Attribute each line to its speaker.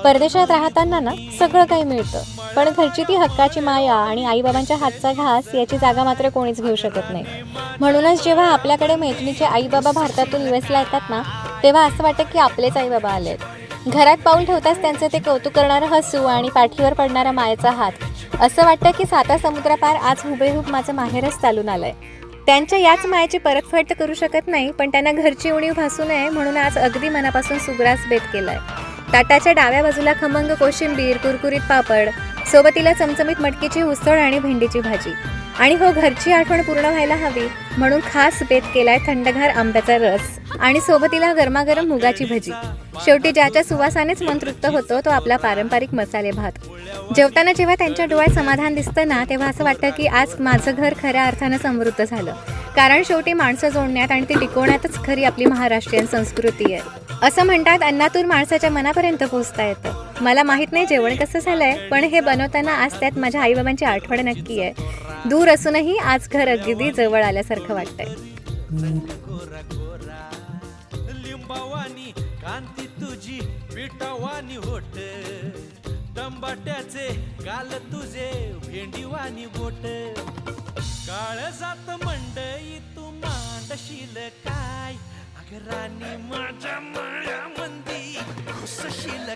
Speaker 1: परदेशात राहताना ना सगळं काही मिळतं, पण घरची ती हक्काची माया आणि आईबाबांच्या हातचा घास याची जागा मात्र कोणीच घेऊ शकत नाही. म्हणूनच जेव्हा आपल्याकडे मैत्रिणीचे आईबाबा भारतातून यूएसला येतात ना, तेव्हा असं वाटतं की आपलेच आईबाबा आलेत. घरात पाऊल ठेवताच त्यांचं ते कौतुक करणारं हसू आणि पाठीवर पडणारा मायेचा हात, असं वाटतं की साता समुद्रापार आज हुबेहूब माझं माहेरच चालून आलंय. त्यांच्या याच मायेची परतफेड तर करू शकत नाही, पण त्यांना घरची उणीव भासू नये म्हणून आज अगदी मनापासून सुग्रास बेत केलाय. ताटाच्या डाव्या बाजूला खमंग कोशिंबीर, कुरकुरीत पापड, सोबतीला चमचमीत मटकीची उसळ आणि भेंडीची भाजी. आणि हो, घरची आठवण पूर्ण व्हायला हवी म्हणून खास बेत केलाय थंडगार आंब्याचा रस आणि सोबतीला गरमागरम मुगाची भजी. शेवटी ज्याच्या सुवासानेच मन तृप्त होतो तो आपला पारंपरिक मसाले भात. जेवताना जेव्हा त्यांच्या डोळ्यात समाधान दिसतं ना, तेव्हा असं वाटतं की आज माझं घर खऱ्या अर्थानं समृद्ध झालं. कारण शेवटी माणसं जोडण्यात आणि ती टिकवण्यातच खरी आपली महाराष्ट्रीयन संस्कृती आहे. असं म्हणतात, अन्नातून माणसाच्या मनापर्यंत पोहोचता येतं. मला माहीत नाही जेवण कसं झालंय, पण हे बनवताना आज त्यात माझ्या आईबाबांची आठवण नक्की आहे. दूर असूनही आज घर अगदी जवळ आल्यासारखं वाटतंय.
Speaker 2: लिंबावानी कांती तुझी विटावानी होट, टंबाट्याचे गाल तुझे भेंडीवानी बोट, काळजात मंडई तू मांडशील काय, अगरानी माझ्या माया मंदी घुसशील